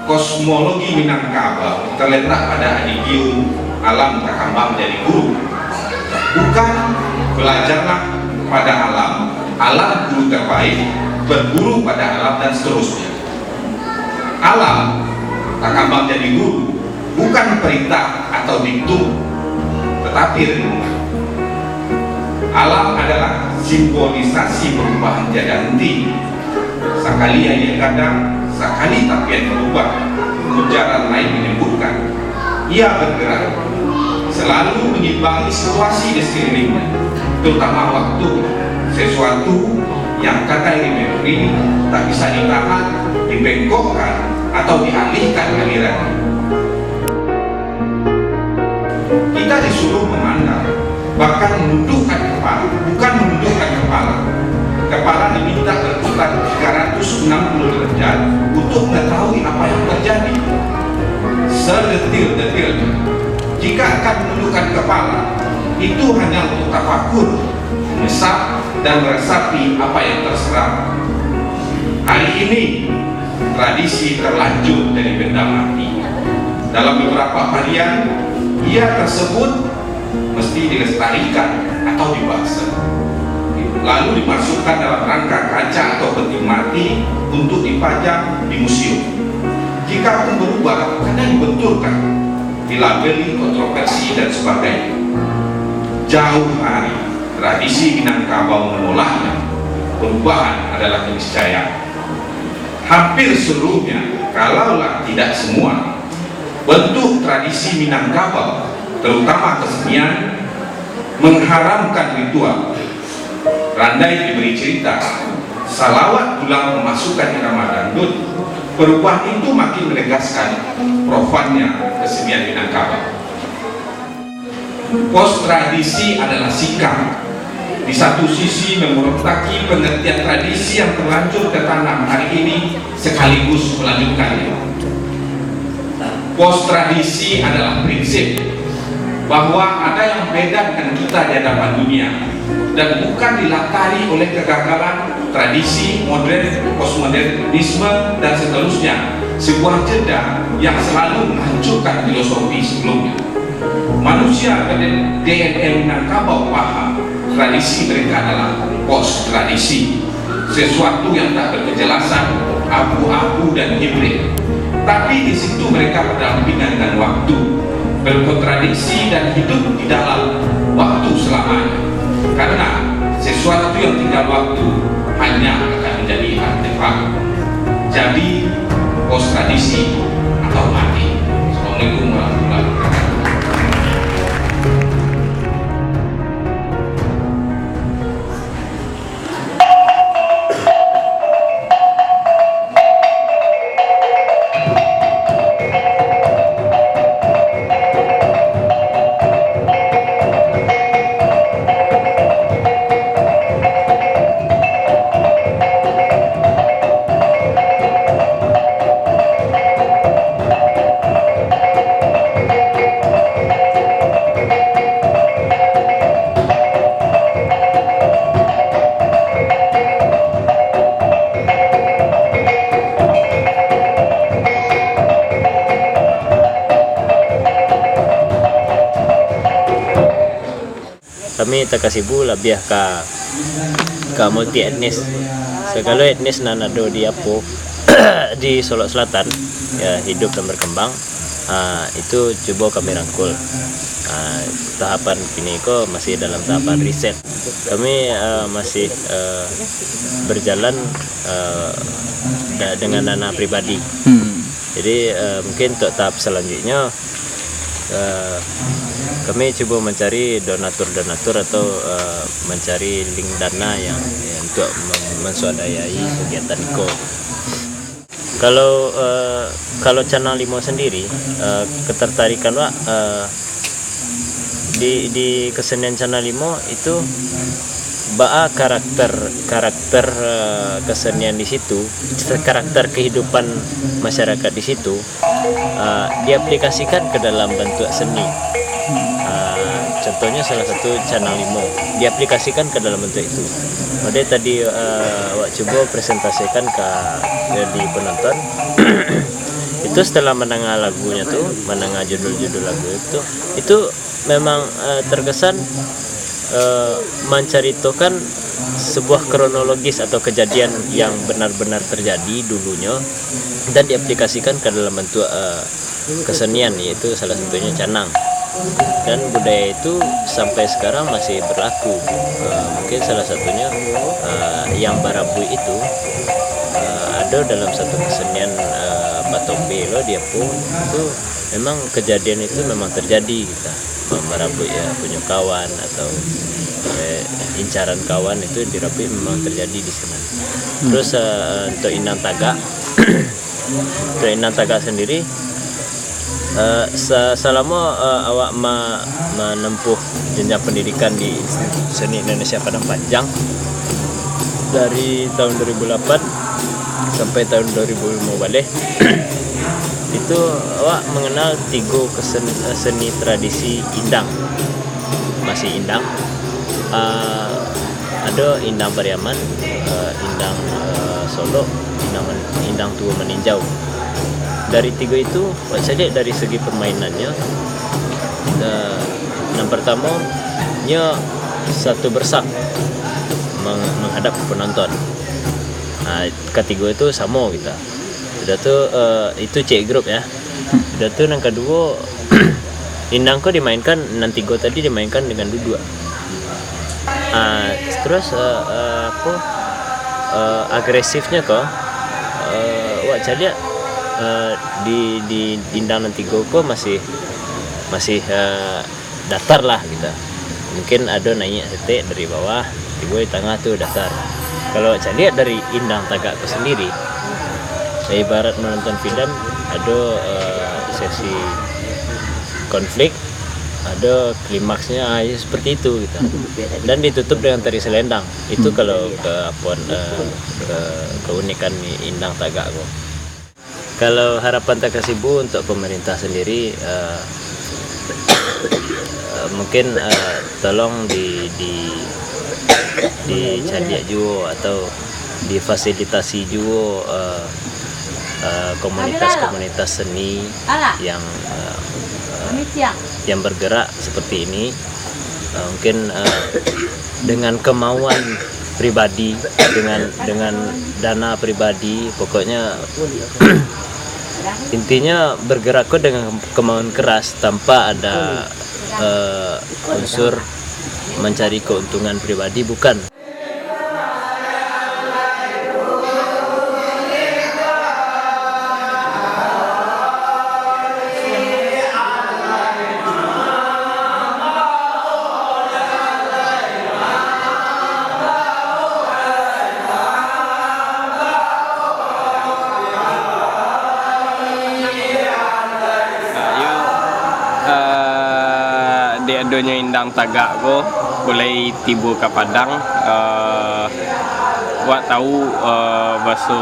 Kosmologi Minangkabau terletak pada adigium alam takambang jadi guru, bukan belajarlah pada alam, alam guru terbaik, berguru pada alam dan seterusnya. Alam takambang jadi guru bukan perintah atau diktum, tetapi renungan. Alam adalah simbolisasi perubahan tiada henti, sakali yang kadang, sakali tapi yang berubah. Ujaran lain menyebutkan ia bergerak, selalu menyimbangi situasi di sekelilingnya, terutama waktu. Sesuatu yang kata memori tak bisa ditahan, dibengkokkan atau dialihkan alirannya. Kita disuruh memandang, bahkan menundukkan kepala, bukan menundukkan kepala. Kepala diminta berputar 360 derajat untuk mengetahui apa yang terjadi sedetil-detilnya. Jika akan menundukkan kepala, itu hanya untuk tafakur, menyesap dan meresapi apa yang terserap. Hari ini tradisi terlanjur dari benda mati. Dalam beberapa harian, ia tersebut mesti dilestarikan atau dibahas, lalu dimasukkan dalam rangka kaca atau peti mati untuk dipajang di museum. Jika pun berubah, kadang dibenturkan, dilabeli kontroversi dan sebagainya. Jauh hari tradisi Minangkabau menolaknya. Perubahan adalah keniscayaan. Hampir seluruhnya, kalaulah tidak semua, bentuk tradisi Minangkabau, terutama kesenian, mengharamkan ritual. Randai diberi cerita, salawat pulang memasukkan irama dangdut. Perubahan itu makin menegaskan profannya kesenian Minangkabau. Pos tradisi adalah sikap. Di satu sisi memerontaki pengertian tradisi yang terlanjur tertanam hari ini, sekaligus melanjutkannya. Pos tradisi adalah prinsip bahwa ada yang membedakan kita di hadapan dunia, dan bukan dilatari oleh kegagalan tradisi, modern, postmodernisme dan seterusnya, sebuah jeda yang selalu menghancurkan filosofi sebelumnya. Manusia pada DNA Minangkabau paham tradisi mereka adalah post tradisi, sesuatu yang tak berkejelasan, abu-abu dan hibrid. Tapi di situ mereka berdampingan dengan waktu, berkontradiksi dan hidup di dalam waktu selamanya. Karena sesuatu yang tinggal waktu hanya akan menjadi artefak. Jadi pos tradisi atau mati. Assalamualaikum warahmatullahi wabarakatuh. Kami takasibu lebih ke multi etnis. Segala etnis nanado di Apo di Solok Selatan ya, hidup dan berkembang. Itu coba kami rangkul. Tahapan kini kok masih dalam tahapan riset. Kami masih berjalan dengan dana pribadi. Jadi mungkin untuk tahap selanjutnya kami coba mencari donatur atau mencari link dana yang untuk menswadayai kegiatan IKO. Kalau channel Limo sendiri, ketertarikan Pak di kesenian channel Limo itu karakter kesenian di situ, karakter kehidupan masyarakat di situ diaplikasikan ke dalam bentuk seni. contohnya salah satu Canang Limo diaplikasikan ke dalam bentuk itu. Mode tadi awak coba presentasikan ke di penonton. Itu setelah mendengar lagunya tuh, mendengar judul-judul lagu itu memang terkesan menceritakan sebuah kronologis atau kejadian yang benar-benar terjadi dulunya dan diaplikasikan ke dalam bentuk kesenian, yaitu salah satunya canang. Dan budaya itu sampai sekarang masih berlaku. Mungkin salah satunya yang Barabui itu ada dalam satu kesenian Batombe lo dia pun itu memang kejadian itu memang terjadi kita Barabui ya punya kawan atau incaran kawan itu dirapi memang terjadi di sana. Terus untuk Inang Tagak untuk Inang Tagak sendiri selama awak menempuh jenjang pendidikan di Seni Indonesia Padang Panjang dari tahun 2008 sampai tahun 2005 balik itu awak mengenal 3 seni tradisi Indang. Masih Indang, ada Indang Pariaman, Indang Solo, Indang Tua Meninjau. Dari 3 itu saya lihat dari segi permainannya, yang pertama nya satu bersak menghadap penonton. Ketiga itu sama kita. Udah tuh itu C grup ya. Udah tuh yang kedua Indang kok dimainkan, nanti go tadi dimainkan dengan duduk. Terus agresifnya kok wak jadi di Indang nanti go kok masih datar lah kita. Mungkin ada naik setik dari bawah, tiba di tengah tuh datar. Kalau saya lihat dari Indang Tagak itu sendiri, saya ibarat menonton film, ada sesi konflik, ada klimaksnya seperti itu gitu. Dan ditutup dengan tari selendang. Itu kalau keunikan Indang Tagak kok. Kalau harapan Takasibu untuk pemerintah sendiri, mungkin tolong dicari juga atau difasilitasi juga komunitas-komunitas seni yang bergerak seperti ini. Mungkin dengan kemauan pribadi, dengan dana pribadi, pokoknya intinya bergerak kok dengan kemauan keras tanpa ada unsur mencari keuntungan pribadi, bukan. Di adanya Indang Tagak ko boleh tiba ke Padang, wak tahu bahasa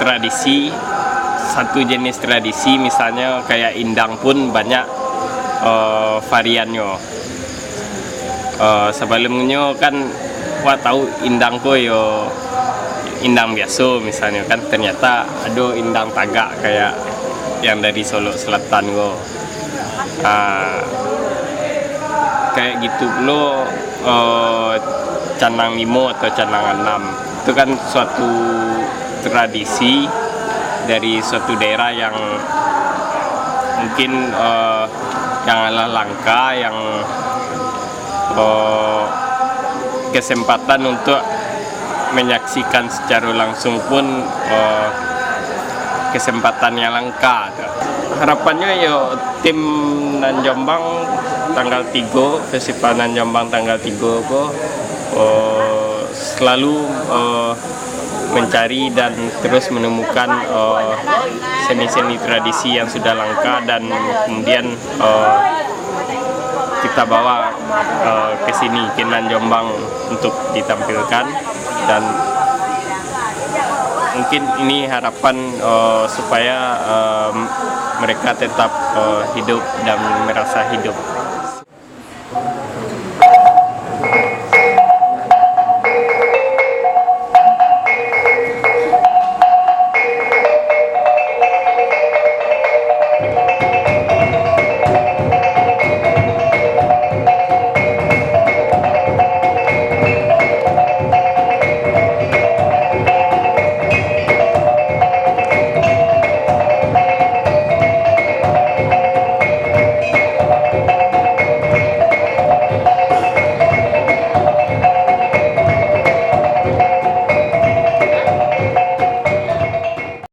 tradisi, satu jenis tradisi misalnya kayak Indang pun banyak variannya. Sebelumnya kan wak tahu Indang ko yo Indang biasa misalnya kan, ternyata ada Indang Tagak kayak yang dari Solo Selatan ko. Kayak gitu lo Canang Limo atau Canang 6 itu kan suatu tradisi dari suatu daerah yang mungkin yang adalah langka, yang kesempatan untuk menyaksikan secara langsung pun kesempatan yang langka. Harapannya ya tim Nan Jombang tanggal 3, Festival Nan Jombang tanggal 3 kok selalu mencari dan terus menemukan seni-seni tradisi yang sudah langka, dan kemudian kita bawa ke sini, ke Nan Jombang untuk ditampilkan. Dan mungkin ini harapan supaya mereka tetap hidup dan merasa hidup.